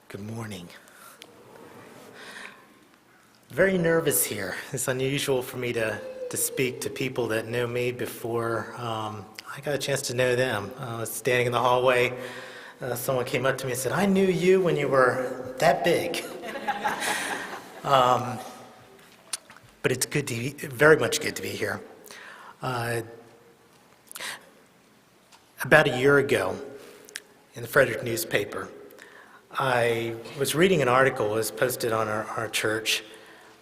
Good morning. Very nervous here. It's unusual for me to speak to people that know me before I got a chance to know them. I was standing in the hallway. Someone came up to me and said, "I knew you when you were that big." But it's good to be, very much good to be here. About a year ago, in the Frederick newspaper, I was reading an article that was posted on our church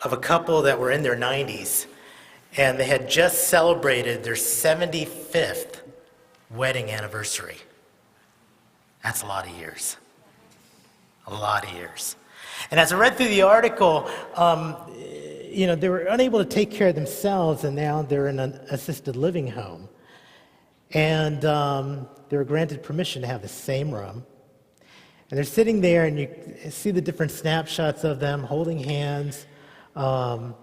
of a couple that were in their 90s, and they had just celebrated their 75th wedding anniversary. That's a lot of years. A lot of years. And as I read through the article, they were unable to take care of themselves, and now they're in an assisted living home. And they were granted permission to have the same room. And they're sitting there, and you see the different snapshots of them holding hands, kind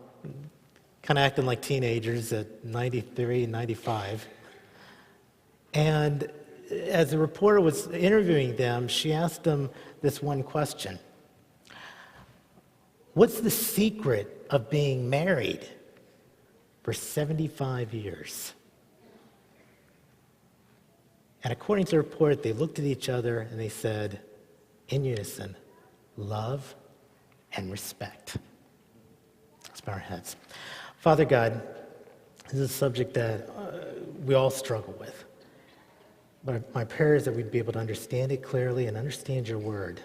of acting like teenagers at 93 and 95. And as the reporter was interviewing them, she asked them this one question: "What's the secret of being married for 75 years?" And according to the report, they looked at each other and they said, in unison, "Love and respect." Let's bow our heads. Father God, this is a subject that we all struggle with. But my prayer is that we'd be able to understand it clearly and understand your word.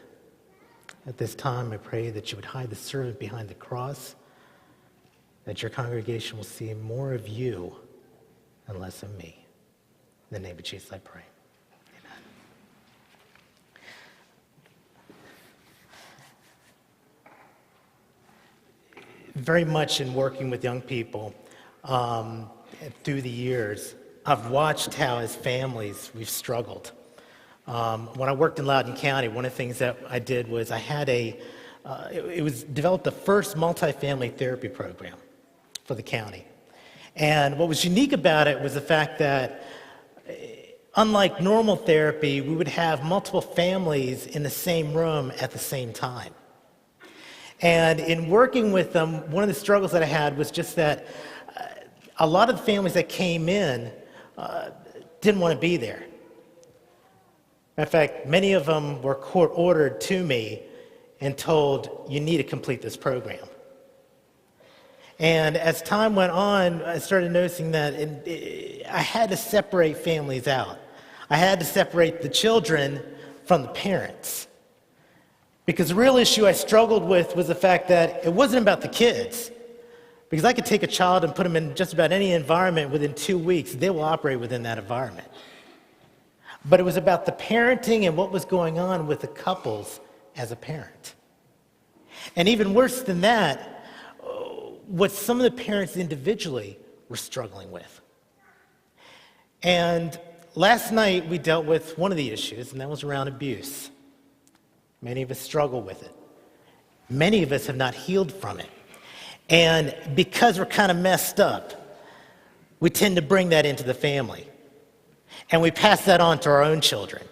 At this time, I pray that you would hide the servant behind the cross, that your congregation will see more of you and less of me. In the name of Jesus, I pray. Very much in working with young people through the years, I've watched how as families we've struggled. When I worked in Loudoun County, one of the things that I did was I had developed the first multifamily therapy program for the county. And what was unique about it was the fact that unlike normal therapy, we would have multiple families in the same room at the same time. And in working with them, one of the struggles that I had was just that a lot of the families that came in didn't want to be there. In fact, many of them were court-ordered to me and told, "You need to complete this program." And as time went on, I started noticing that I had to separate families out. I had to separate the children from the parents. Because the real issue I struggled with was the fact that it wasn't about the kids. Because I could take a child and put them in just about any environment within 2 weeks, they will operate within that environment. But it was about the parenting and what was going on with the couples as a parent. And even worse than that, what some of the parents individually were struggling with. And last night we dealt with one of the issues, and that was around abuse. Many of us struggle with it. Many of us have not healed from it. And because we're kind of messed up, we tend to bring that into the family. And we pass that on to our own children.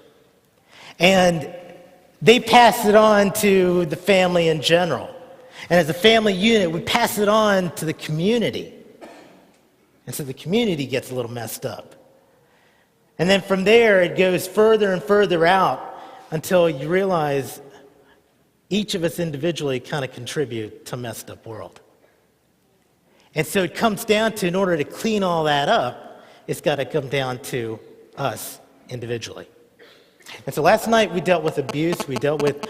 And they pass it on to the family in general. And as a family unit, we pass it on to the community. And so the community gets a little messed up. And then from there, it goes further and further out until you realize each of us individually kind of contribute to a messed up world. And so it comes down to, in order to clean all that up, it's got to come down to us individually. And so last night we dealt with abuse. We dealt with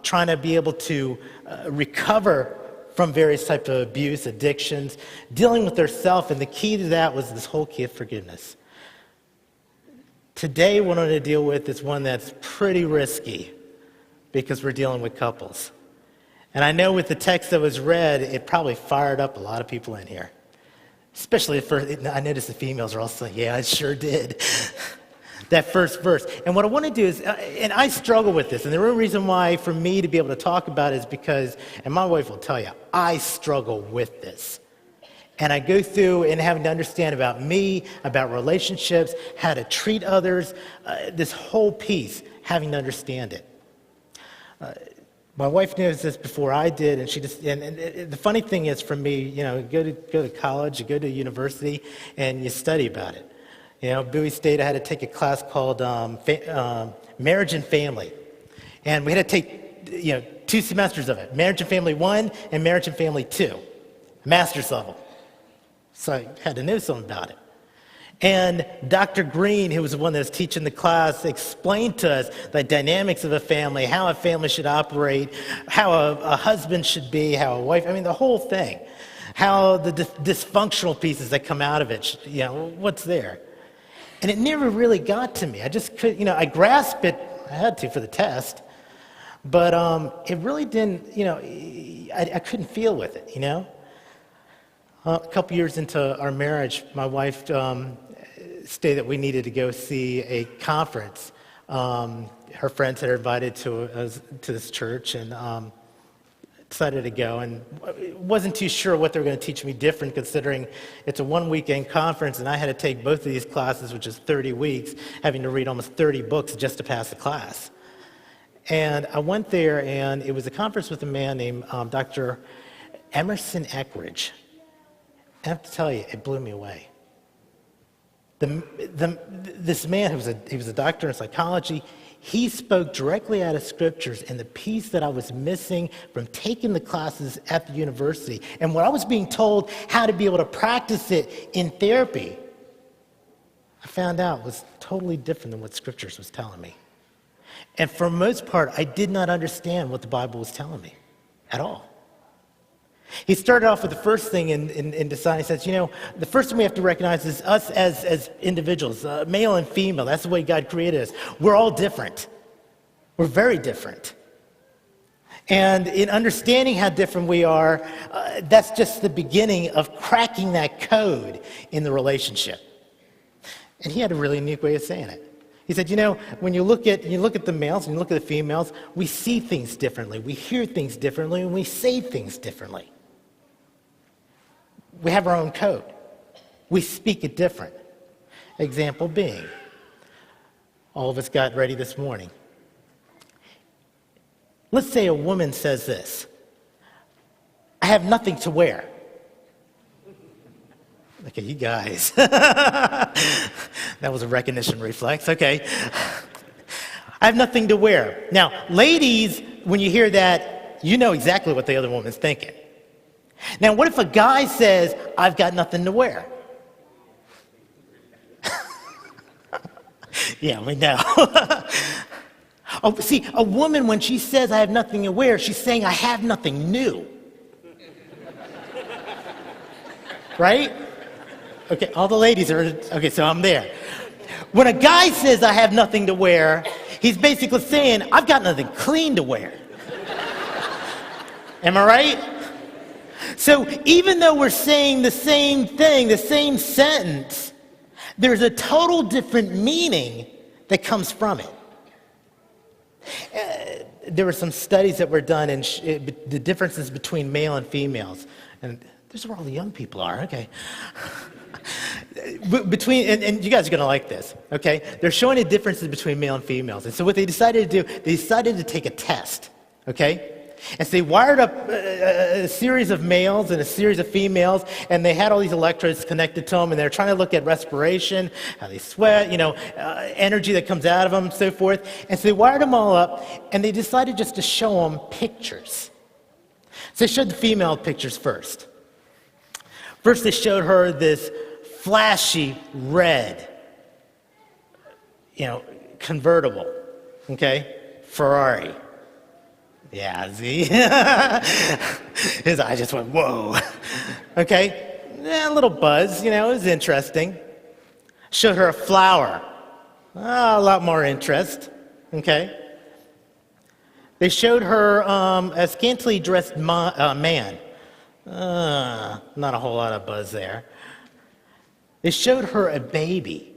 trying to be able to recover from various types of abuse, addictions, dealing with ourselves, and the key to that was this whole key of forgiveness. Today, what I'm going to deal with is one that's pretty risky because we're dealing with couples. And I know with the text that was read, it probably fired up a lot of people in here. Especially I noticed the females are all saying, "Yeah, I sure did." That first verse. And what I want to do is, and I struggle with this, and the real reason why for me to be able to talk about it is because, and my wife will tell you, I struggle with this. And I go through and having to understand about me, about relationships, how to treat others, this whole piece, having to understand it. My wife knows this before I did, and the funny thing is for me, you go to college, you go to university, and you study about it. Bowie State, I had to take a class called Marriage and Family, and we had to take 2 semesters of it: Marriage and Family 1 and Marriage and Family 2, master's level. So I had to know something about it. And Dr. Green, who was the one that was teaching the class, explained to us the dynamics of a family, how a family should operate, how a husband should be, how a wife, the whole thing, how the dysfunctional pieces that come out of it, what's there. And it never really got to me. I just could, I grasped it, I had to for the test, but it really didn't, I couldn't feel with it, A couple years into our marriage, my wife stated that we needed to go see a conference. Her friends had her invited to this church, and decided to go. And wasn't too sure what they were going to teach me different, considering it's a 1-weekend conference, and I had to take both of these classes, which is 30 weeks, having to read almost 30 books just to pass the class. And I went there, and it was a conference with a man named Dr. Emerson Eckridge. I have to tell you, it blew me away. This man, he was a doctor in psychology, he spoke directly out of scriptures, and the piece that I was missing from taking the classes at the university, and what I was being told how to be able to practice it in therapy, I found out was totally different than what scriptures was telling me. And for the most part, I did not understand what the Bible was telling me at all. He started off with the first thing in deciding. He says, the first thing we have to recognize is us as individuals, male and female. That's the way God created us. We're all different. We're very different. And in understanding how different we are, that's just the beginning of cracking that code in the relationship. And he had a really unique way of saying it. He said, when you look at the males and you look at the females, we see things differently, we hear things differently, and we say things differently. We have our own code. We speak it different. Example being, all of us got ready this morning. Let's say a woman says this: I have nothing to wear. Look at you guys. That was a recognition reflex. Okay. I have nothing to wear. Now, ladies, when you hear that, you know exactly what the other woman's thinking. Now, what if a guy says, I've got nothing to wear? Yeah, we know. Oh, see, a woman, when she says, I have nothing to wear, she's saying, I have nothing new. Right? Okay, all the ladies are, okay, so I'm there. When a guy says, I have nothing to wear, he's basically saying, I've got nothing clean to wear. Am I right? So even though we're saying the same thing, the same sentence, there's a total different meaning that comes from it. There were some studies that were done in the differences between male and females. And this is where all the young people are, okay. And you guys are going to like this, okay? They're showing the differences between male and females. And so what they decided to do, they decided to take a test, okay? And so they wired up a series of males and a series of females, and they had all these electrodes connected to them, and they're trying to look at respiration, how they sweat, energy that comes out of them, and so forth. And so they wired them all up, and they decided just to show them pictures. So they showed the female pictures first. First, they showed her this flashy red, convertible, okay, Ferrari. Yeah, see? His eye just went, whoa. Okay, a little buzz, it was interesting. Showed her a flower. A lot more interest, okay. They showed her a scantily dressed man. Not a whole lot of buzz there. They showed her a baby.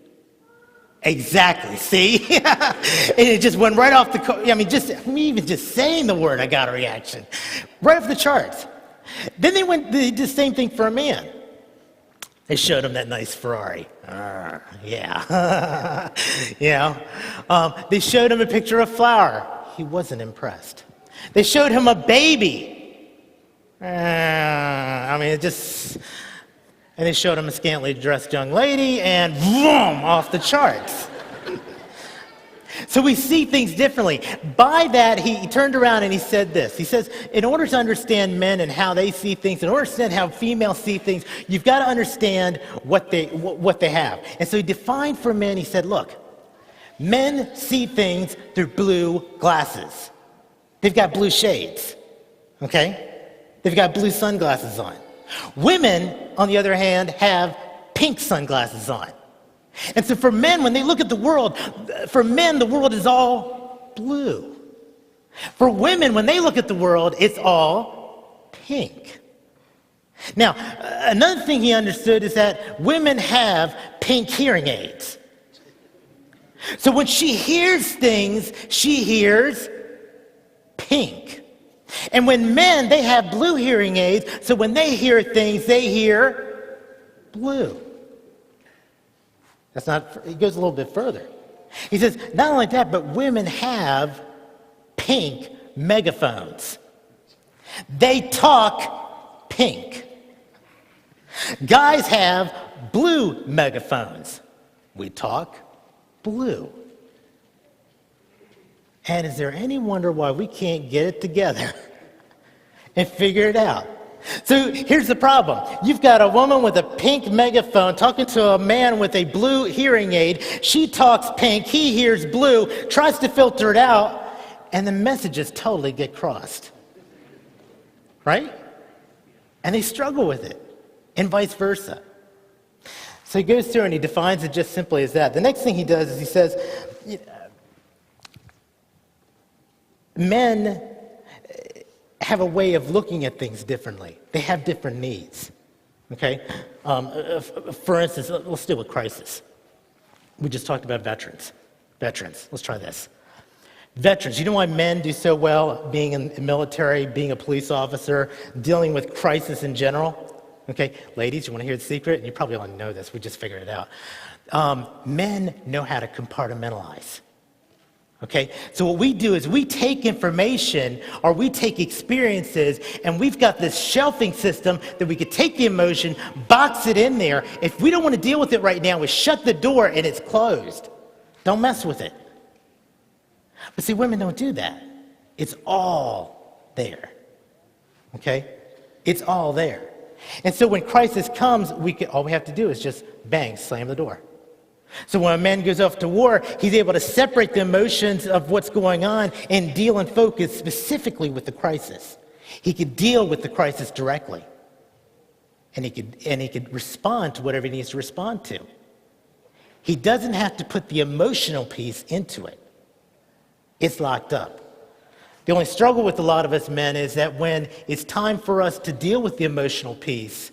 Exactly, see? And it just went right off even just saying the word, I got a reaction. Right off the charts. Then they did the same thing for a man. They showed him that nice Ferrari. Yeah. They showed him a picture of a flower. He wasn't impressed. They showed him a baby. And they showed him a scantily dressed young lady, and boom, off the charts. So we see things differently. By that, he turned around and he said this. He says, in order to understand men and how they see things, in order to understand how females see things, you've got to understand what they have. And so he defined for men, he said, look, men see things through blue glasses. They've got blue shades, okay? They've got blue sunglasses on. Women, on the other hand, have pink sunglasses on. And so for men, when they look at the world, for men, the world is all blue. For women, when they look at the world, it's all pink. Now, another thing he understood is that women have pink hearing aids. So when she hears things, she hears pink. And when men, they have blue hearing aids, so when they hear things, they hear blue. He goes a little bit further. He says, not only that, but women have pink megaphones. They talk pink. Guys have blue megaphones. We talk blue. And is there any wonder why we can't get it together and figure it out? So here's the problem. You've got a woman with a pink megaphone talking to a man with a blue hearing aid. She talks pink, he hears blue, tries to filter it out, and the messages totally get crossed. Right? And they struggle with it, and vice versa. So he goes through and he defines it just simply as that. The next thing he does is he says, men have a way of looking at things differently. They have different needs, okay? For instance, let's deal with crisis. We just talked about veterans. Let's try this. Veterans, you know why men do so well being in the military, being a police officer, dealing with crisis in general? Okay, ladies, you want to hear the secret? You probably all know this. We just figured it out. Men know how to compartmentalize. Okay, so what we do is we take information or we take experiences and we've got this shelving system that we could take the emotion, box it in there. If we don't want to deal with it right now, we shut the door and it's closed. Don't mess with it. But see, women don't do that. It's all there. Okay, it's all there. And so when crisis comes, all we have to do is just bang, slam the door. So when a man goes off to war, he's able to separate the emotions of what's going on and deal and focus specifically with the crisis. He could deal with the crisis directly. And he could respond to whatever he needs to respond to. He doesn't have to put the emotional piece into it. It's locked up. The only struggle with a lot of us men is that when it's time for us to deal with the emotional piece,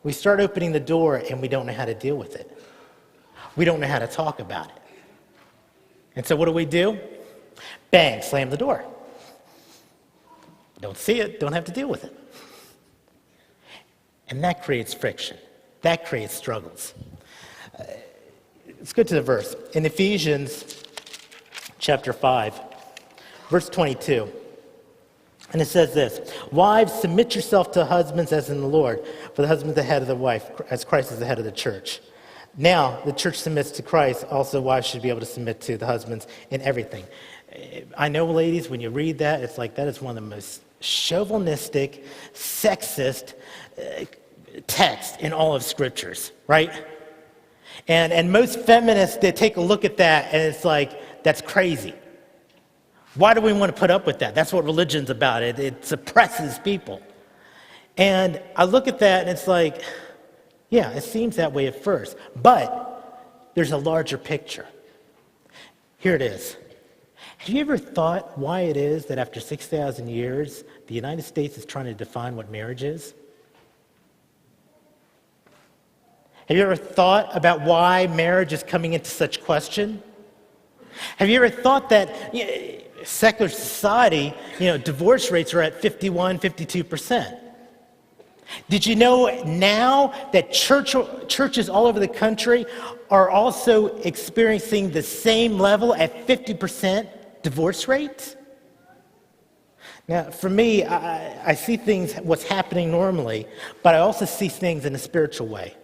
we start opening the door and we don't know how to deal with it. We don't know how to talk about it. And so what do? Bang, slam the door. Don't see it, don't have to deal with it. And that creates friction. That creates struggles. Let's go to the verse. In Ephesians chapter 5, verse 22. And it says this, wives, submit yourself to husbands as in the Lord, for the husband is the head of the wife, as Christ is the head of the church. Now, the church submits to Christ, also wives should be able to submit to the husbands in everything. I know, ladies, when you read that, it's like that is one of the most chauvinistic, sexist texts in all of scriptures, right? And most feminists, they take a look at that and it's like, that's crazy. Why do we want to put up with that? That's what religion's about. It suppresses people. And I look at that and it's like, yeah, it seems that way at first, but there's a larger picture. Here it is. Have you ever thought why it is that after 6,000 years, the United States is trying to define what marriage is? Have you ever thought about why marriage is coming into such question? Have you ever thought that secular society, divorce rates are at 51, 52%? Did you know now that churches all over the country are also experiencing the same level at 50% divorce rates? Now, for me, I see things, what's happening normally, but I also see things in a spiritual way.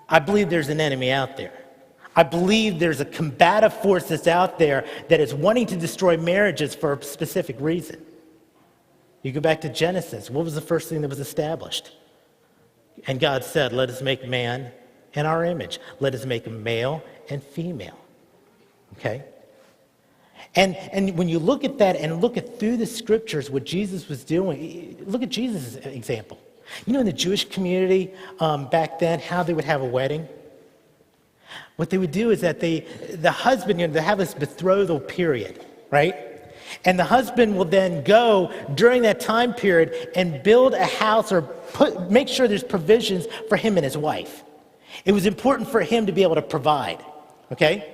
I believe there's an enemy out there. I believe there's a combative force that's out there that is wanting to destroy marriages for a specific reason. You go back to Genesis. What was the first thing that was established? And God said, let us make man in our image. Let us make him male and female. Okay? And when you look at that and look at through the scriptures what Jesus was doing, look at Jesus' example. You know, in the Jewish community back then, how they would have a wedding? What they would do is that the husband, they have this betrothal period, right? And the husband will then go during that time period and build a house or make sure there's provisions for him and his wife. It was important for him to be able to provide, okay?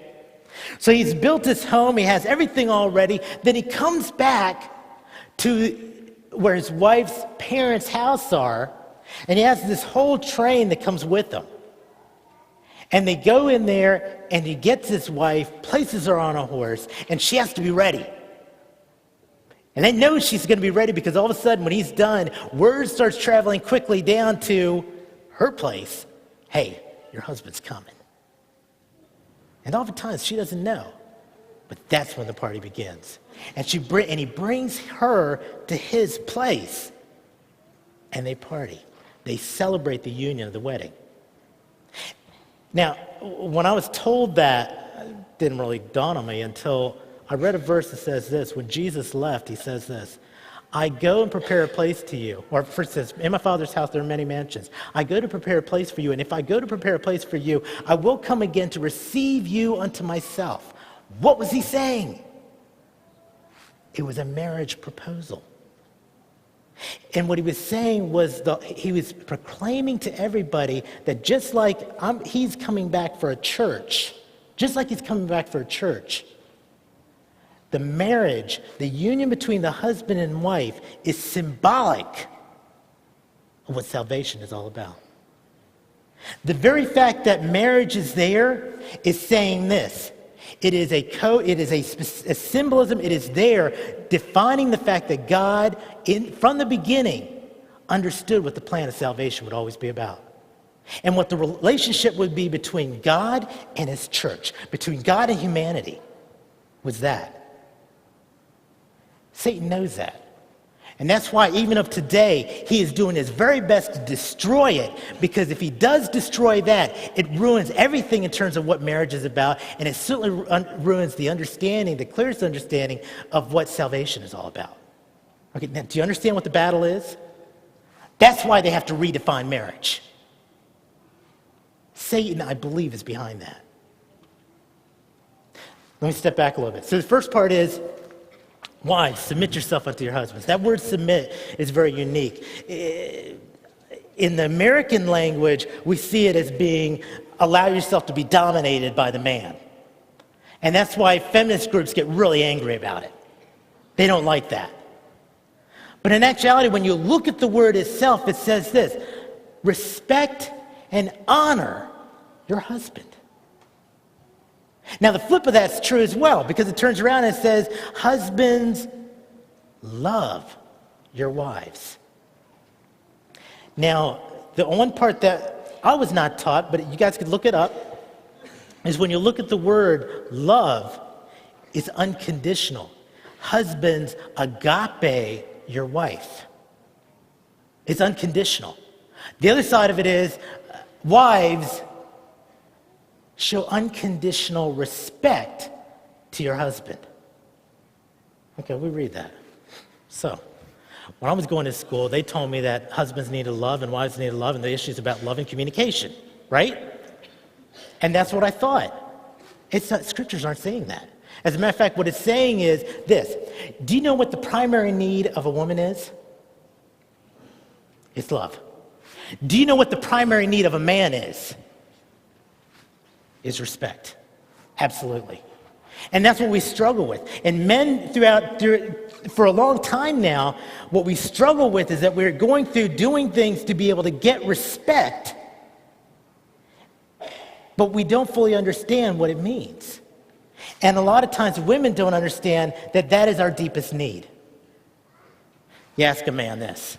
So he's built his home, he has everything all ready. Then he comes back to where his wife's parents' house are, and he has this whole train that comes with him. And they go in there, and he gets his wife, places her on a horse, and she has to be ready. And they know she's going to be ready because all of a sudden when he's done, word starts traveling quickly down to her place. Hey, your husband's coming. And oftentimes she doesn't know. But that's when the party begins. And he brings her to his place. And they party. They celebrate the union of the wedding. Now, when I was told that, it didn't really dawn on me until I read a verse that says this. When Jesus left, he says this, I go and prepare a place to you. Or first it says, in my Father's house there are many mansions. I go to prepare a place for you, and if I go to prepare a place for you, I will come again to receive you unto myself. What was he saying? It was a marriage proposal. And what he was saying was he was proclaiming to everybody that just like he's coming back for a church, just like he's coming back for a church, the marriage, the union between the husband and wife is symbolic of what salvation is all about. The very fact that marriage is there is saying this. It is a symbolism. It is there defining the fact that God, from the beginning, understood what the plan of salvation would always be about. And what the relationship would be between God and his church, between God and humanity, was that. Satan knows that. And that's why even of today, he is doing his very best to destroy it, because if he does destroy that, it ruins everything in terms of what marriage is about, and it certainly ruins the understanding, the clearest understanding of what salvation is all about. Okay, now do you understand what the battle is? That's why they have to redefine marriage. Satan, I believe, is behind that. Let me step back a little bit. So the first part is, wives, submit yourself unto your husbands. That word submit is very unique. In the American language, we see it as being allow yourself to be dominated by the man. And that's why feminist groups get really angry about it. They don't like that. But in actuality, when you look at the word itself, it says this: respect and honor your husband. Now, the flip of that's true as well, because it turns around and it says, husbands, love your wives. Now, the one part that I was not taught, but you guys could look it up, is when you look at the word love, it's unconditional. Husbands, agape your wife. It's unconditional. The other side of it is, wives, show unconditional respect to your husband. Okay, we read that. So, when I was going to school, they told me that husbands need to love and wives need to love, and the issue is about love and communication, right? And that's what I thought. It's not, scriptures aren't saying that. As a matter of fact, what it's saying is this. Do you know what the primary need of a woman is? It's love. Do you know what the primary need of a man is? Is respect. Absolutely. And that's what we struggle with. And men for a long time now, what we struggle with is that we're going through doing things to be able to get respect, but we don't fully understand what it means. And a lot of times women don't understand that that is our deepest need. You ask a man this.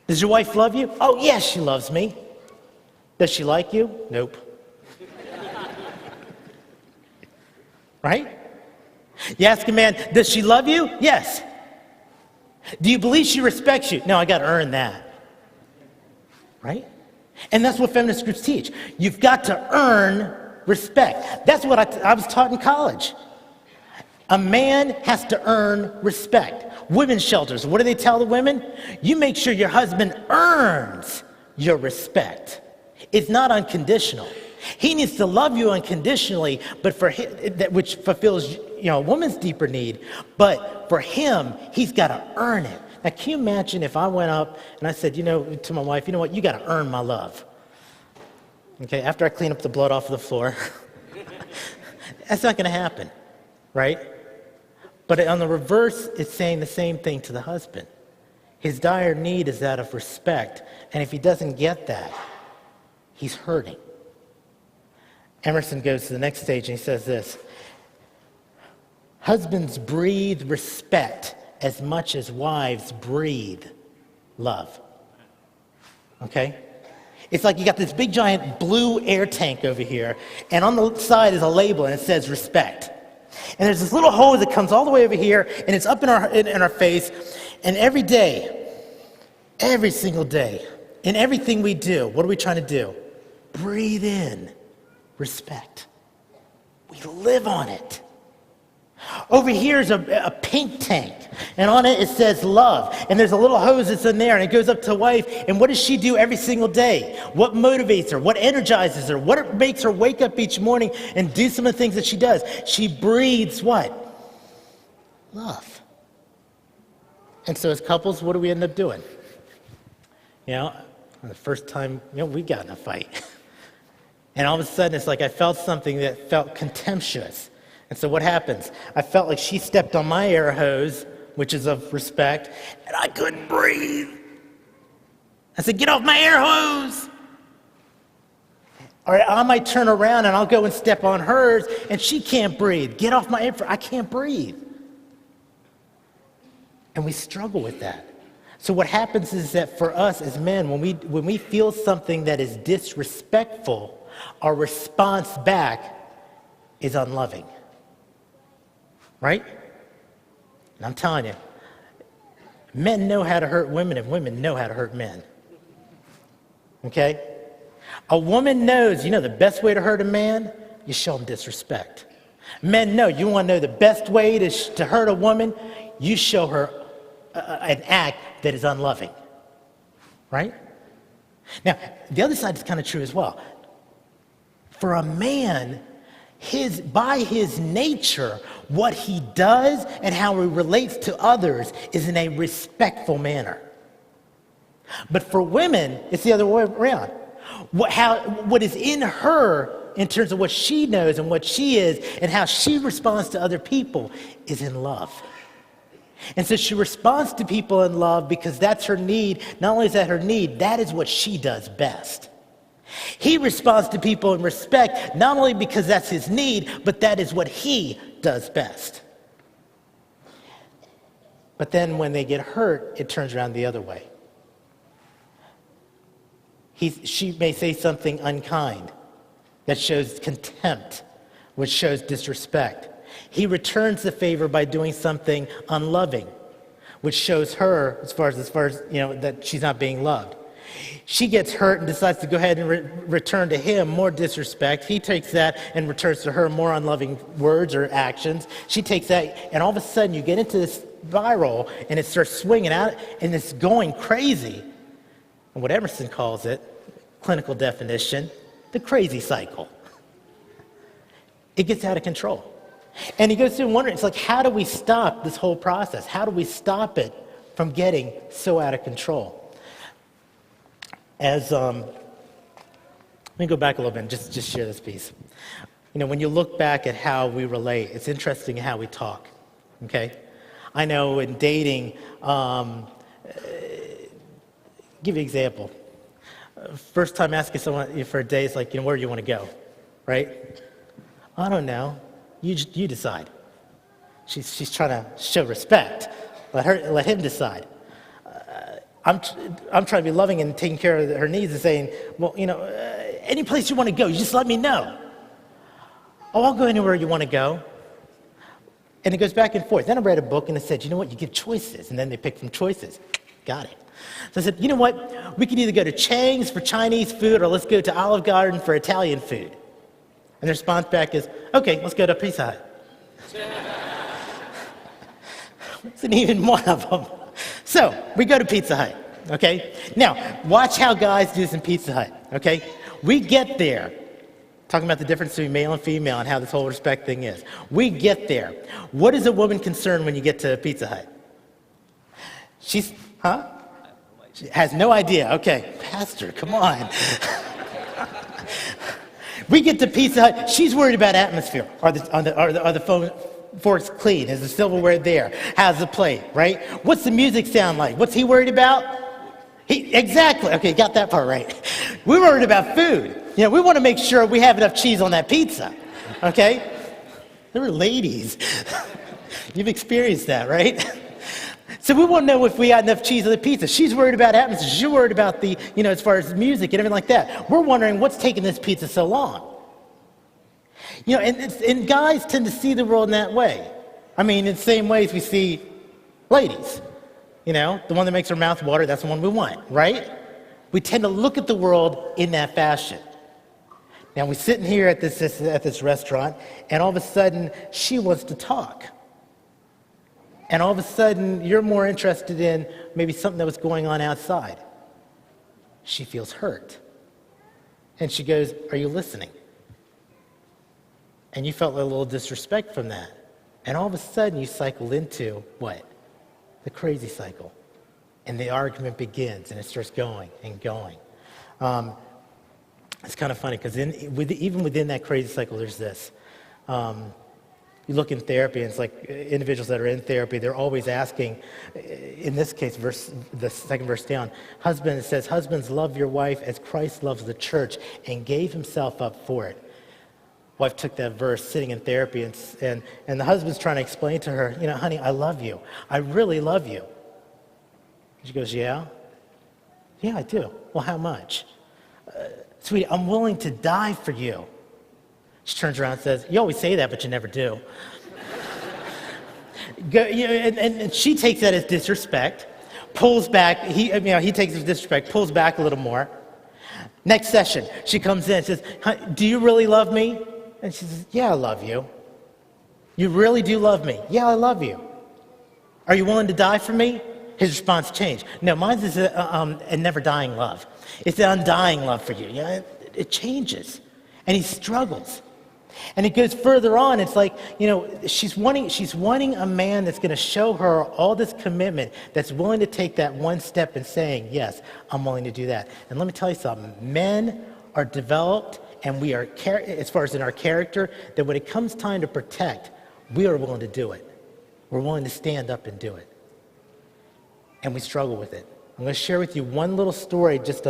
Does your wife love you? Oh, yes, she loves me. Does she like you? Nope. Right? You ask a man, does she love you? Yes. Do you believe she respects you? No, I got to earn that. Right? And that's what feminist groups teach. You've got to earn respect. That's what I was taught in college. A man has to earn respect. Women's shelters, what do they tell the women? You make sure your husband earns your respect. It's not unconditional. He needs to love you unconditionally, but for him, which fulfills a woman's deeper need. But for him, he's got to earn it. Now, can you imagine if I went up and I said, to my wife, you know what, you got to earn my love. Okay, after I clean up the blood off of the floor. That's not going to happen, right? But on the reverse, it's saying the same thing to the husband. His dire need is that of respect. And if he doesn't get that, he's hurting. Emerson goes to the next stage and he says this. Husbands breathe respect as much as wives breathe love. Okay? It's like you got this big giant blue air tank over here, and on the side is a label and it says respect. And there's this little hose that comes all the way over here, and it's up in our face. And every day, every single day, in everything we do, what are we trying to do? Breathe in respect. We live on it. Over here is a pink tank, and on it says love. And there's a little hose that's in there, and it goes up to the wife. And what does she do every single day? What motivates her? What energizes her? What makes her wake up each morning and do some of the things that she does? She breathes what? Love. And so as couples, what do we end up doing? The first time, we got in a fight. And all of a sudden, it's like I felt something that felt contemptuous. And so what happens? I felt like she stepped on my air hose, which is of respect, and I couldn't breathe. I said, get off my air hose. Or I might turn around and I'll go and step on hers, and she can't breathe. Get off my air, I can't breathe. And we struggle with that. So what happens is that for us as men, when we feel something that is disrespectful, our response back is unloving. Right? And I'm telling you, men know how to hurt women and women know how to hurt men. Okay? A woman knows, the best way to hurt a man, you show him disrespect. Men know, you want to know the best way to hurt a woman, you show her an act that is unloving. Right? Now, the other side is kind of true as well. For a man, by his nature, what he does and how he relates to others is in a respectful manner. But for women, it's the other way around. What is in her in terms of what she knows and what she is and how she responds to other people is in love. And so she responds to people in love because that's her need. Not only is that her need, that is what she does best. He responds to people in respect, not only because that's his need, but that is what he does best. But then when they get hurt, it turns around the other way. She may say something unkind that shows contempt, which shows disrespect. He returns the favor by doing something unloving, which shows her, as far as that she's not being loved. She gets hurt and decides to go ahead and return to him more disrespect. He takes that and returns to her more unloving words or actions. She takes that, and all of a sudden you get into this spiral, and it starts swinging out, and it's going crazy. And what Emerson calls it, clinical definition, the crazy cycle. It gets out of control. And he goes through and wondering, it's like, how do we stop this whole process? How do we stop it from getting so out of control? Let me go back a little bit and just share this piece. When you look back at how we relate, it's interesting how we talk, okay? I know in dating, give you an example. First time asking someone for a date, it's like, where do you want to go, right? I don't know. You decide. She's trying to show respect, Let him decide. I'm trying to be loving and taking care of her needs and saying, well, any place you want to go, you just let me know. Oh, I'll go anywhere you want to go. And it goes back and forth. Then I read a book and it said, you know what, you give choices. And then they pick from choices. Got it. So I said, you know what, we can either go to Chang's for Chinese food or let's go to Olive Garden for Italian food. And the response back is, okay, let's go to Pizza Hut. Wasn't even one of them. So we go to Pizza Hut, okay? Now, watch how guys do this in Pizza Hut, okay? We get there, talking about the difference between male and female and how this whole respect thing is. We get there. What is a woman concerned when you get to Pizza Hut? She has no idea. Okay, Pastor, come on. We get to Pizza Hut. She's worried about atmosphere. Are the phone forks clean? Is the silverware there? How's the plate, right? What's the music sound like? What's he worried about? Exactly. Okay, got that part right. We're worried about food. We want to make sure we have enough cheese on that pizza, okay? There were ladies. You've experienced that, right? So we want to know if we got enough cheese on the pizza. She's worried about atmosphere. She's worried about the, as far as music and everything like that. We're wondering what's taking this pizza so long. And guys tend to see the world in that way. I mean, in the same ways we see ladies. The one that makes her mouth water, that's the one we want, right? We tend to look at the world in that fashion. Now, we're sitting here at this restaurant, and all of a sudden, she wants to talk. And all of a sudden, you're more interested in maybe something that was going on outside. She feels hurt. And she goes, are you listening? And you felt a little disrespect from that. And all of a sudden, you cycle into what? The crazy cycle. And the argument begins, and it starts going and going. It's kind of funny, because even within that crazy cycle, there's this. You look in therapy, and it's like individuals that are in therapy, they're always asking, in this case, the second verse down, it says, husbands, love your wife as Christ loves the church and gave himself up for it. Wife took that verse, sitting in therapy, and the husband's trying to explain to her, honey, I love you. I really love you. She goes, yeah? Yeah, I do. Well, how much? Sweetie, I'm willing to die for you. She turns around and says, you always say that, but you never do. And she takes that as disrespect, pulls back. He takes it as disrespect, pulls back a little more. Next session, she comes in and says, do you really love me? And she says, yeah, I love you. You really do love me? Yeah, I love you. Are you willing to die for me? His response changed. No, mine is a never dying love. It's an undying love for you. It changes. And he struggles. And it goes further on. It's like, she's wanting a man that's going to show her all this commitment, that's willing to take that one step and saying, yes, I'm willing to do that. And let me tell you something. Men are developed, and we are, as far as in our character, that when it comes time to protect, we are willing to do it. We're willing to stand up and do it. And we struggle with it. I'm going to share with you one little story just to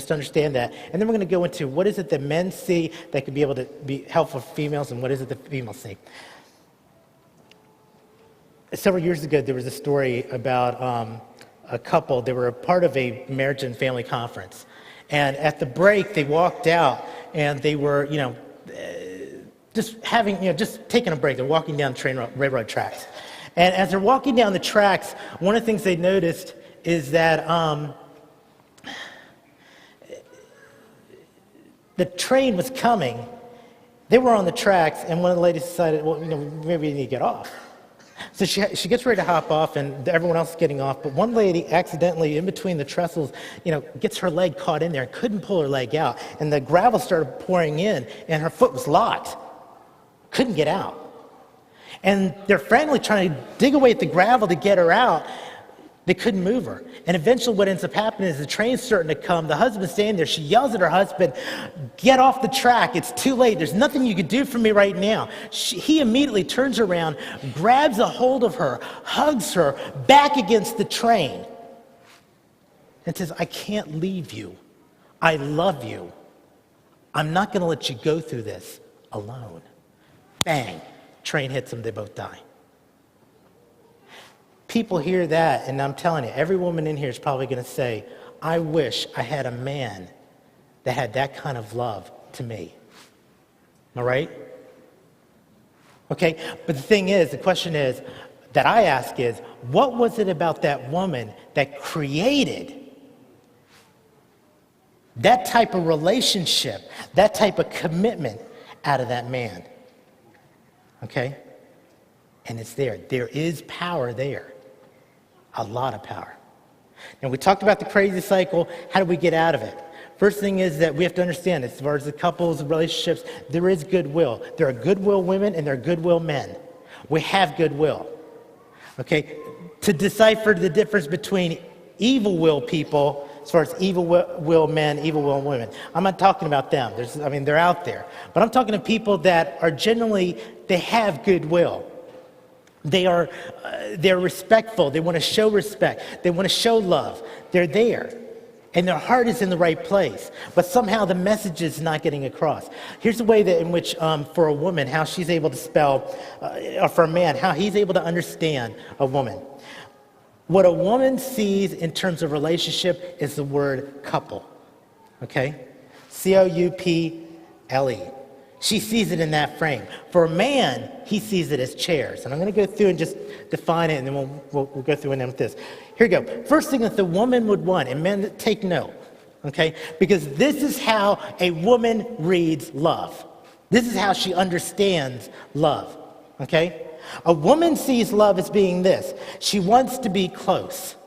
understand that. And then we're going to go into what is it that men see that could be able to be helpful for females, and what is it that females see. Several years ago, there was a story about a couple. They were a part of a marriage and family conference. And at the break, they walked out, and they were, just taking a break. They're walking down railroad tracks. And as they're walking down the tracks, one of the things they noticed is that the train was coming. They were on the tracks, and one of the ladies decided, well, maybe we need to get off. So she gets ready to hop off, and everyone else is getting off. But one lady accidentally, in between the trestles, gets her leg caught in there and couldn't pull her leg out. And the gravel started pouring in, and her foot was locked. Couldn't get out. And they're frantically trying to dig away at the gravel to get her out. They couldn't move her. And eventually what ends up happening is the train's starting to come. The husband's standing there. She yells at her husband, get off the track. It's too late. There's nothing you could do for me right now. He immediately turns around, grabs a hold of her, hugs her back against the train, and says, I can't leave you. I love you. I'm not going to let you go through this alone. Bang. Train hits them. They both die. people hear that, and I'm telling you, every woman in here is probably going to say, I wish I had a man that had that kind of love to me. All right? Okay, but the question is, that I ask is, what was it about that woman that created that type of relationship, that type of commitment out of that man? Okay? And it's there. There is power there. A lot of power. Now, we talked about the crazy cycle. How do we get out of it? First thing is that we have to understand, as far as the couples, relationships, there is goodwill. There are goodwill women and there are goodwill men. We have goodwill. Okay? To decipher the difference between evil will people, as far as evil will men, evil will women, I'm not talking about them. They're out there. But I'm talking to people that are generally, they have goodwill. They're respectful. They want to show respect. They want to show love. They're there. And their heart is in the right place. But somehow the message is not getting across. Here's the way that in which, for a woman, how she's able to spell, or for a man, how he's able to understand a woman. What a woman sees in terms of relationship is the word couple. Okay? C-O-U-P-L-E. She sees it in that frame. For a man, he sees it as chairs. And I'm going to go through and just define it, and then we'll go through and end with this. Here we go. First thing that the woman would want, and men, take note, okay? Because this is how a woman reads love. This is how she understands love, okay? A woman sees love as being this. She wants to be close.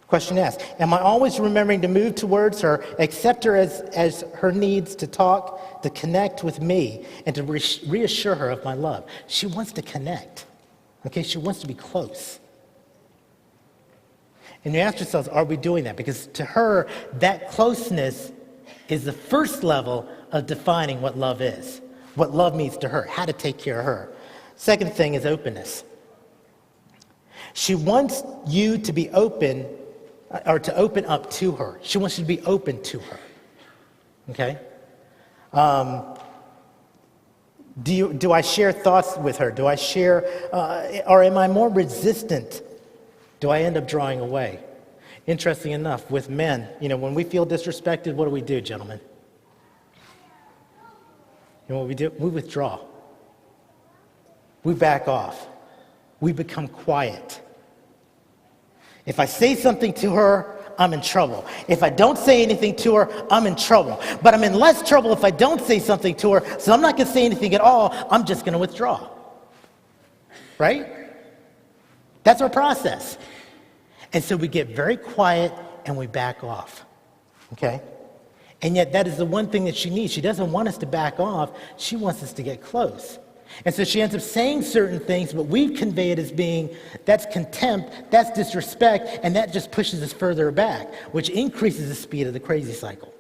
Question asked, am I always remembering to move towards her, accept her as her needs to talk, to connect with me, and to reassure her of my love? She wants to connect. Okay, she wants to be close. And you ask yourselves, are we doing that? Because to her, that closeness is the first level of defining what love is, what love means to her, how to take care of her. Second thing is openness. She wants you to be open, or to open up to her. She wants you to be open to her. Okay? Do I share thoughts with her? Do I share, or am I more resistant? Do I end up drawing away? Interesting enough, with men, when we feel disrespected, what do, gentlemen? You know what we do? We withdraw. We back off. We become quiet. If I say something to her, I'm in trouble. If I don't say anything to her, I'm in trouble. But I'm in less trouble if I don't say something to her, so I'm not going to say anything at all. I'm just going to withdraw. Right? That's our process. And so we get very quiet and we back off. Okay? And yet that is the one thing that she needs. She doesn't want us to back off. She wants us to get close. And so she ends up saying certain things, but we convey it as being, that's contempt, that's disrespect, and that just pushes us further back, which increases the speed of the crazy cycle.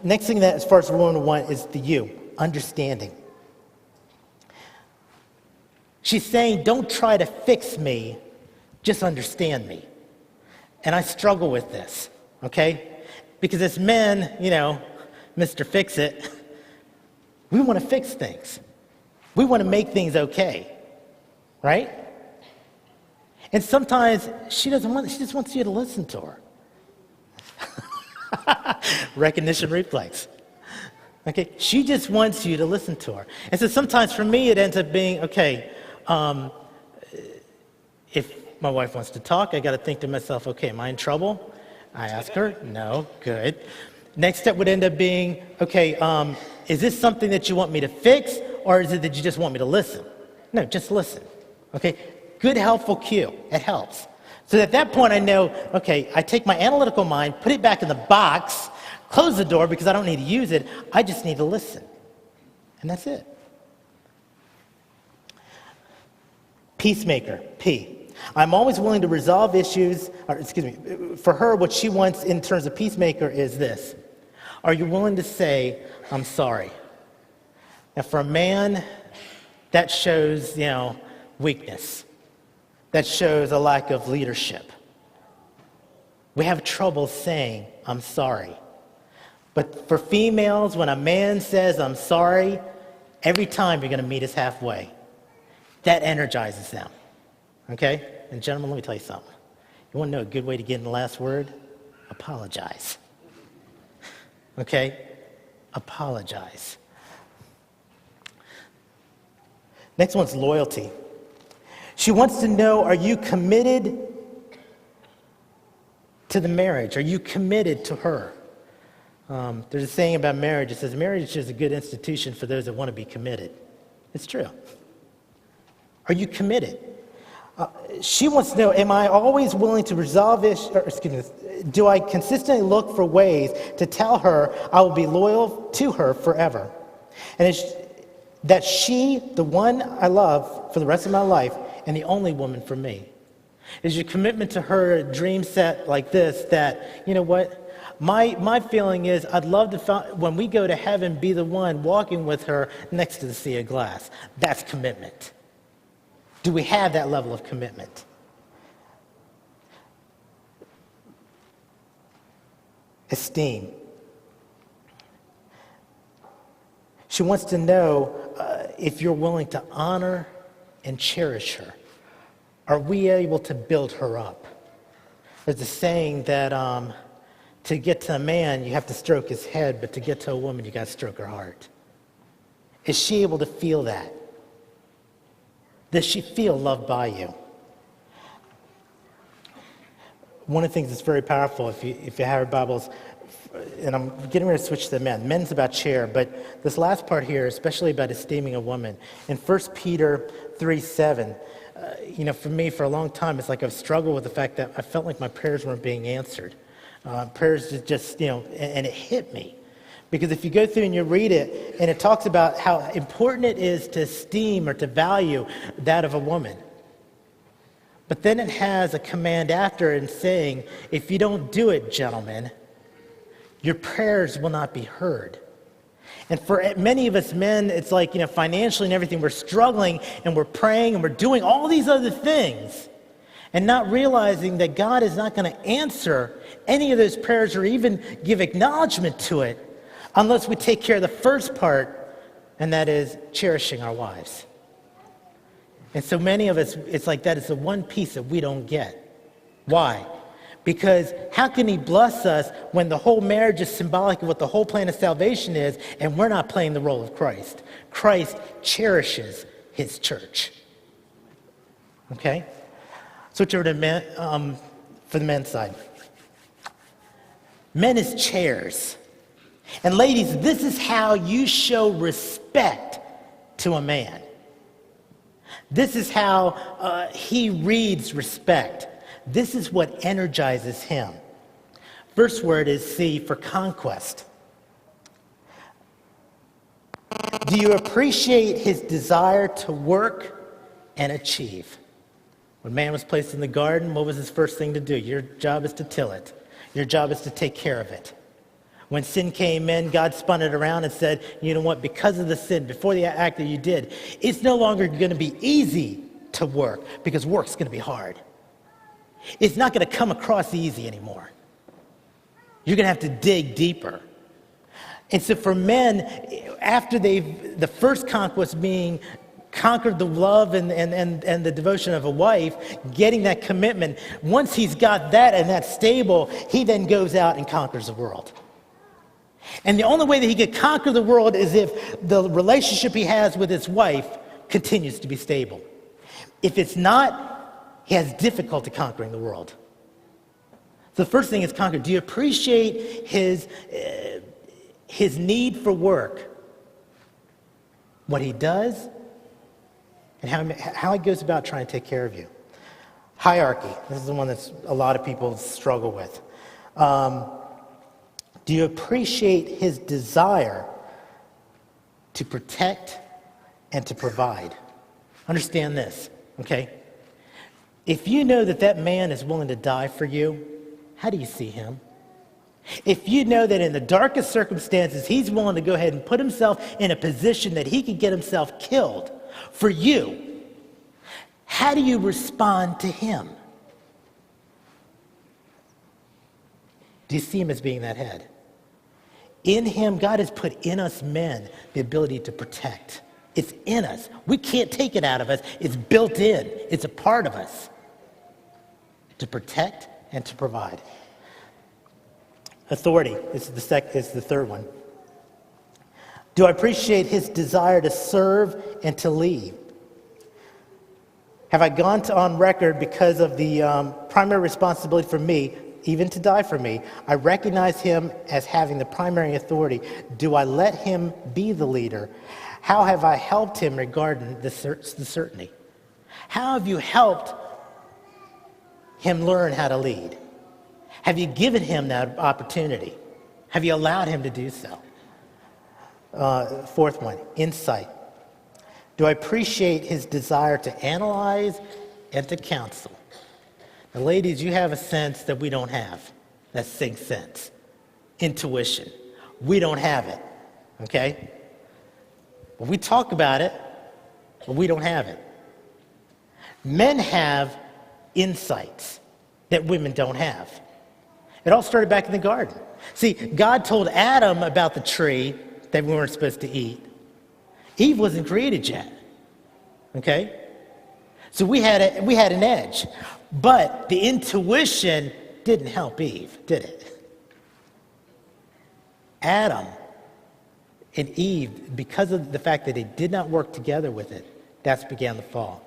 Next thing that, as far as the woman want, is the you, understanding. She's saying, don't try to fix me, just understand me. And I struggle with this, okay? Because as men, Mr. Fix-It, we want to fix things. We want to make things okay, right? And sometimes she just wants you to listen to her. Recognition reflex. Okay, she just wants you to listen to her. And so sometimes for me it ends up being, okay, if my wife wants to talk, I got to think to myself, okay, am I in trouble? I ask her, no, good. Next step would end up being, okay, is this something that you want me to fix, or is it that you just want me to listen? No, just listen. Okay, good, helpful cue. It helps. So at that point I know, okay, I take my analytical mind, put it back in the box, close the door because I don't need to use it. I just need to listen. And that's it. Peacemaker, P. I'm always willing to resolve issues, for her, what she wants in terms of peacemaker is this. Are you willing to say, I'm sorry? Now, for a man, that shows, weakness. That shows a lack of leadership. We have trouble saying, I'm sorry. But for females, when a man says, I'm sorry, every time you're going to meet us halfway. that energizes them. Okay? And gentlemen, let me tell you something. You want to know a good way to get in the last word? Apologize. Okay? Apologize. Next one's loyalty. She wants to know, are you committed to the marriage? Are you committed to her? There's a saying about marriage. It says marriage is a good institution for those that want to be committed. It's true. Are you committed? She wants to know, am I always willing to resolve issues? Do I consistently look for ways to tell her I will be loyal to her forever? And that she, the one I love for the rest of my life, and the only woman for me. Is your commitment to her a dream set like this that, you know what? My feeling is I'd love to, when we go to heaven, be the one walking with her next to the sea of glass. That's commitment. Do we have that level of commitment? Esteem. She wants to know if you're willing to honor and cherish her. Are we able to build her up? There's a saying that to get to a man, you have to stroke his head, but to get to a woman, you got to stroke her heart. Is she able to feel that? Does she feel loved by you? One of the things that's very powerful, if you have your Bibles, and I'm getting ready to switch to the men. Men's about share, but this last part here, especially about esteeming a woman. In 1 Peter 3:7, for me, for a long time, it's like I've struggled with the fact that I felt like my prayers weren't being answered. Prayers just, and it hit me. Because if you go through and you read it, and it talks about how important it is to esteem or to value that of a woman. But then it has a command after it saying, if you don't do it, gentlemen, your prayers will not be heard. And for many of us men, it's like, financially and everything, we're struggling and we're praying and we're doing all these other things and not realizing that God is not going to answer any of those prayers or even give acknowledgement to it unless we take care of the first part, and that is cherishing our wives. And so many of us, it's like that is the one piece that we don't get. Why? Because how can he bless us when the whole marriage is symbolic of what the whole plan of salvation is, and we're not playing the role of Christ? Christ cherishes his church. Okay? Switch over to men, for the men's side. Men is chairs. And ladies, this is how you show respect to a man. This is how he reads respect. This is what energizes him. First word is C, for conquest. Do you appreciate his desire to work and achieve? When man was placed in the garden, what was his first thing to do? Your job is to till it. Your job is to take care of it. When sin came in, God spun it around and said, you know what, because of the sin, before the act that you did, it's no longer going to be easy to work because work's going to be hard. It's not going to come across easy anymore. You're going to have to dig deeper. And so for men, after the first conquest being conquered the love and the devotion of a wife, getting that commitment, once he's got that and that's stable, he then goes out and conquers the world. And the only way that he could conquer the world is if the relationship he has with his wife continues to be stable. If it's not, he has difficulty conquering the world. So the first thing is conquer. Do you appreciate his need for work? What he does and how he goes about trying to take care of you. Hierarchy. This is the one that a lot of people struggle with. Do you appreciate his desire to protect and to provide? Understand this, okay? If you know that man is willing to die for you, how do you see him? If you know that in the darkest circumstances, he's willing to go ahead and put himself in a position that he could get himself killed for you, how do you respond to him? Do you see him as being that head? In him, God has put in us men the ability to protect, It's in us. We can't take it out of us. It's built in. It's a part of us to protect and to provide. Authority is the third one. Do I appreciate his desire to serve and to lead? Have I gone on record because of the primary responsibility for me, even to die for me? I recognize him as having the primary authority. Do I let him be the leader? How have I helped him regarding the certainty? How have you helped him learn how to lead? Have you given him that opportunity? Have you allowed him to do so? Fourth one, insight. Do I appreciate his desire to analyze and to counsel? Now, ladies, you have a sense that we don't have. That sixth sense. Intuition. We don't have it. Okay? But we talk about it, but we don't have it. Men have insights that women don't have. It all started back in the garden. See, God told Adam about the tree that we weren't supposed to eat. Eve wasn't created yet. Okay? So we had an edge. But the intuition didn't help Eve, did it? Adam and Eve, because of the fact that they did not work together with it, that's began the fall.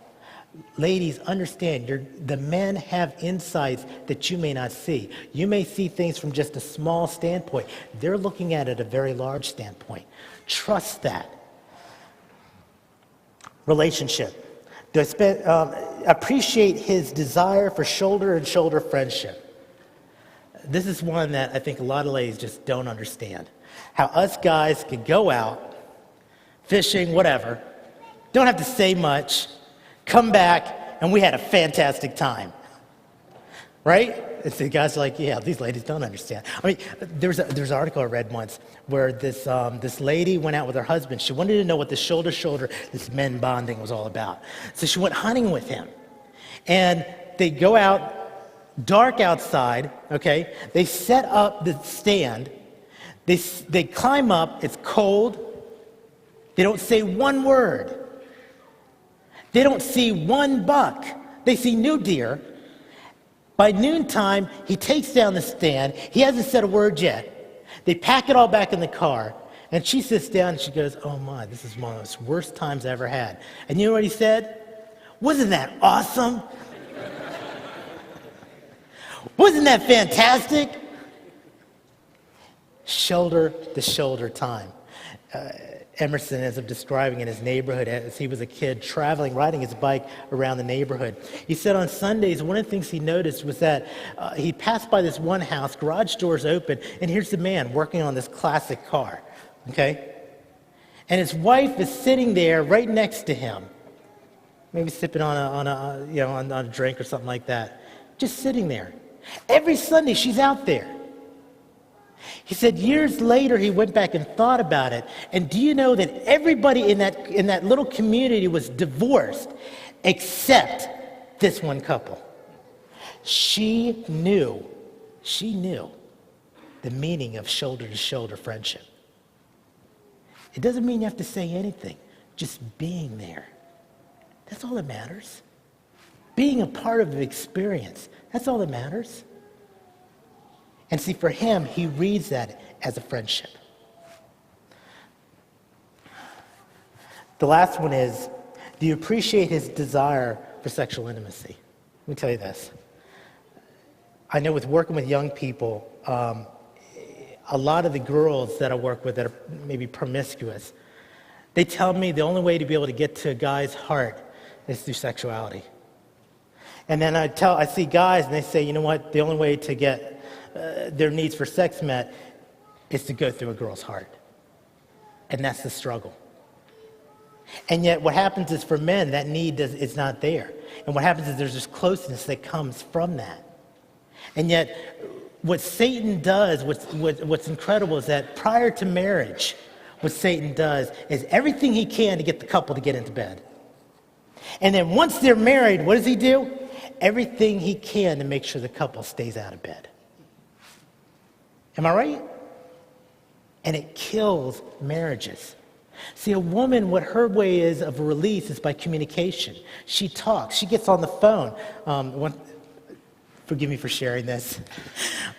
Ladies, understand, the men have insights that you may not see. You may see things from just a small standpoint. They're looking at it a very large standpoint. Trust that. Relationship. Do I appreciate his desire for shoulder-to-shoulder friendship? This is one that I think a lot of ladies just don't understand. How us guys could go out, fishing, whatever, don't have to say much, come back, and we had a fantastic time. Right? And the guys are like, yeah, these ladies don't understand. I mean, there's an article I read once where this lady went out with her husband. She wanted to know what the shoulder-to-shoulder, this men bonding was all about. So she went hunting with him. And they go out, dark outside, okay? They set up the stand. They climb up. It's cold. They don't say one word. They don't see one buck. They see new deer. By noontime, he takes down the stand. He hasn't said a word yet. They pack it all back in the car. And she sits down and she goes, oh my, this is one of the worst times I ever had. And you know what he said? Wasn't that awesome? Wasn't that fantastic? Shoulder-to-shoulder time. Emerson ends up describing in his neighborhood as he was a kid traveling, riding his bike around the neighborhood. He said on Sundays, one of the things he noticed was that he passed by this one house, garage doors open, and here's the man working on this classic car, okay? And his wife is sitting there right next to him, maybe sipping on a drink or something like that, just sitting there. Every Sunday, she's out there. He said years later he went back and thought about it. And do you know that everybody in that little community was divorced except this one couple? She knew the meaning of shoulder-to-shoulder friendship. It doesn't mean you have to say anything. Just being there. That's all that matters. Being a part of the experience. That's all that matters. And see, for him, he reads that as a friendship. The last one is, do you appreciate his desire for sexual intimacy? Let me tell you this. I know with working with young people, a lot of the girls that I work with that are maybe promiscuous, they tell me the only way to be able to get to a guy's heart is through sexuality. And then I see guys and they say, you know what, the only way to get their needs for sex met is to go through a girl's heart. And that's the struggle. And yet what happens is for men, that need is not there. And what happens is there's this closeness that comes from that. And yet what Satan does, what's incredible is that prior to marriage, what Satan does is everything he can to get the couple to get into bed. And then once they're married, what does he do? Everything he can to make sure the couple stays out of bed. Am I right? And it kills marriages. See, a woman, what her way is of release is by communication. She talks. She gets on the phone. Forgive me for sharing this.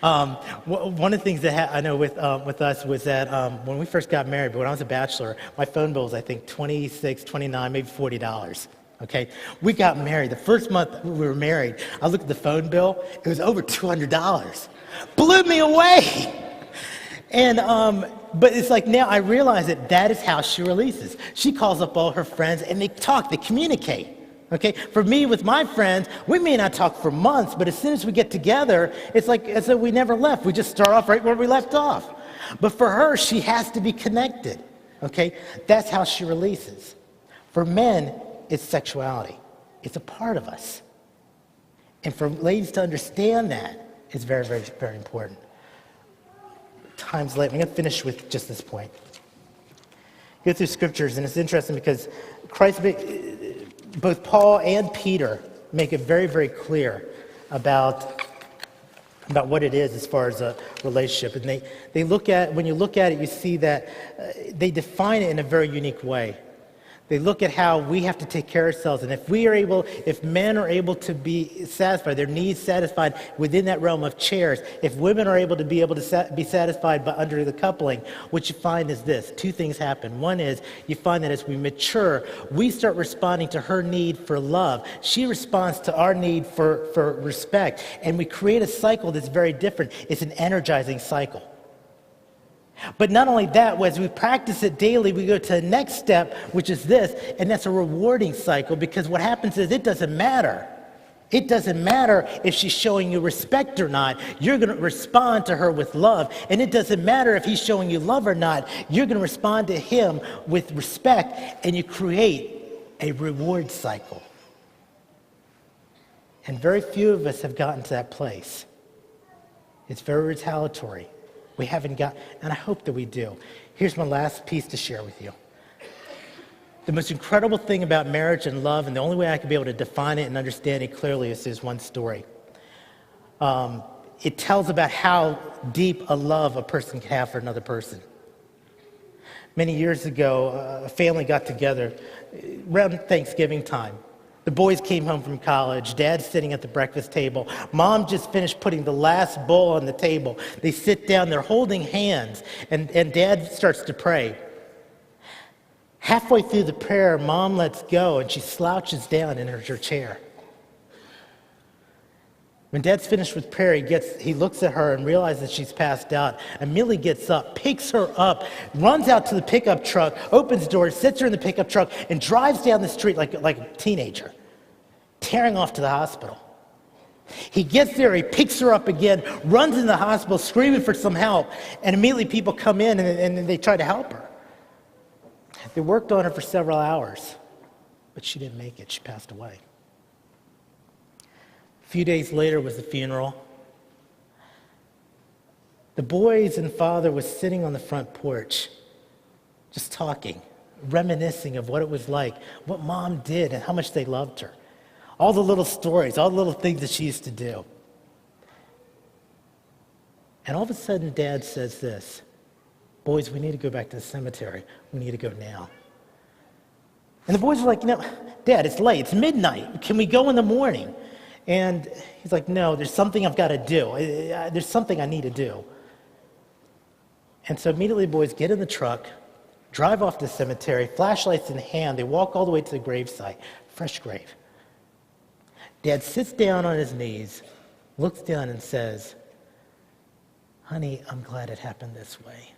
One of the things that I know with us was that when we first got married, but when I was a bachelor, my phone bill was, I think, $26, $29, maybe $40. Okay? We got married. The first month we were married, I looked at the phone bill. It was over $200. Blew me away. And but it's like now I realize that is how she releases. She calls up all her friends and they talk, they communicate. Okay, for me with my friends, we may not talk for months, but as soon as we get together, it's like as though we never left. We just start off right where we left off. But for her, she has to be connected. Okay, that's how she releases. For men, it's sexuality. It's a part of us. And for ladies to understand that is very, very, very important. Time's late. I'm going to finish with just this point. Go through scriptures, and it's interesting because both Paul and Peter make it very, very clear about what it is as far as a relationship. And they look at, when you look at it, you see that they define it in a very unique way. They look at how we have to take care of ourselves. And if men are able to be satisfied, their needs satisfied within that realm of chairs, if women are able to be satisfied by under the coupling, what you find is this. Two things happen. One is you find that as we mature, we start responding to her need for love. She responds to our need for respect. And we create a cycle that's very different. It's an energizing cycle. But not only that, as we practice it daily, we go to the next step, which is this, and that's a rewarding cycle, because what happens is it doesn't matter. It doesn't matter if she's showing you respect or not. You're going to respond to her with love. And it doesn't matter if he's showing you love or not. You're going to respond to him with respect, and you create a reward cycle. And very few of us have gotten to that place. It's very retaliatory. We haven't got, and I hope that we do. Here's my last piece to share with you. The most incredible thing about marriage and love, and the only way I can be able to define it and understand it clearly is this one story. It tells about how deep a love a person can have for another person. Many years ago, a family got together around Thanksgiving time. The boys came home from college. Dad's sitting at the breakfast table. Mom just finished putting the last bowl on the table. They sit down, they're holding hands, and Dad starts to pray. Halfway through the prayer, Mom lets go, and she slouches down in her chair. When Dad's finished with prayer, he looks at her and realizes she's passed out. Immediately gets up, picks her up, runs out to the pickup truck, opens the door, sits her in the pickup truck, and drives down the street like a teenager, tearing off to the hospital. He gets there, he picks her up again, runs into the hospital, screaming for some help, and immediately people come in and they try to help her. They worked on her for several hours, but she didn't make it. She passed away. A few days later was the funeral. The boys and father was sitting on the front porch, just talking, reminiscing of what it was like, what Mom did and how much they loved her. All the little stories, all the little things that she used to do. And all of a sudden, Dad says this, "Boys, we need to go back to the cemetery. We need to go now." And the boys were like, "Dad, it's late. It's midnight. Can we go in the morning?" And he's like, "No, there's something I've got to do. There's something I need to do." And so immediately the boys get in the truck, drive off to the cemetery, flashlights in hand. They walk all the way to the gravesite, fresh grave. Dad sits down on his knees, looks down and says, "Honey, I'm glad it happened this way."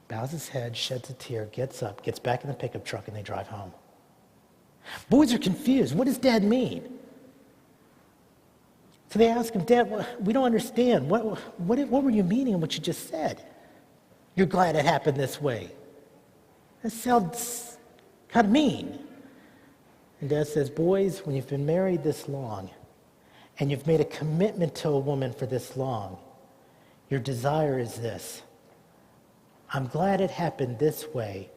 Bows his head, sheds a tear, gets up, gets back in the pickup truck, and they drive home. Boys are confused. What does Dad mean? So they ask him, "Dad, we don't understand. What were you meaning in what you just said? You're glad it happened this way. That sounds kind of mean." And Dad says, "Boys, when you've been married this long and you've made a commitment to a woman for this long, your desire is this. I'm glad it happened this way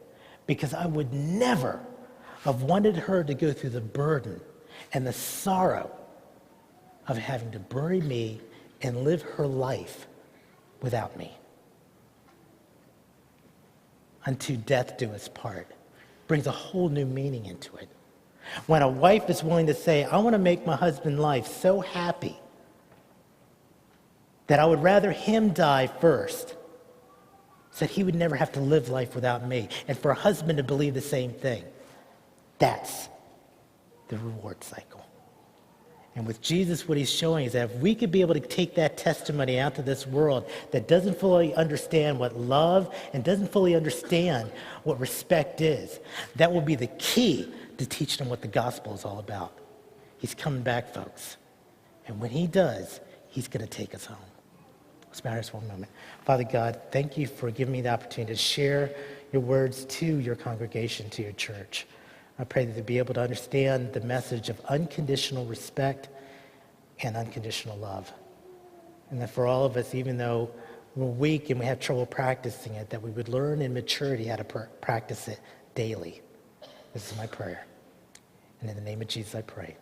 because I would never have wanted her to go through the burden and the sorrow of having to bury me and live her life without me." unto death do us part. Brings a whole new meaning into it. When a wife is willing to say, I want to make my husband's life so happy that I would rather him die first so that he would never have to live life without me. And for a husband to believe the same thing, that's the reward cycle. And with Jesus, what he's showing is that if we could be able to take that testimony out to this world that doesn't fully understand what love and doesn't fully understand what respect is, that will be the key to teaching them what the gospel is all about. He's coming back, folks. And when he does, he's going to take us home. Let's bow just one moment. Father God, thank you for giving me the opportunity to share your words to your congregation, to your church. I pray that they'll be able to understand the message of unconditional respect and unconditional love. And that for all of us, even though we're weak and we have trouble practicing it, that we would learn in maturity how to practice it daily. This is my prayer. And in the name of Jesus, I pray.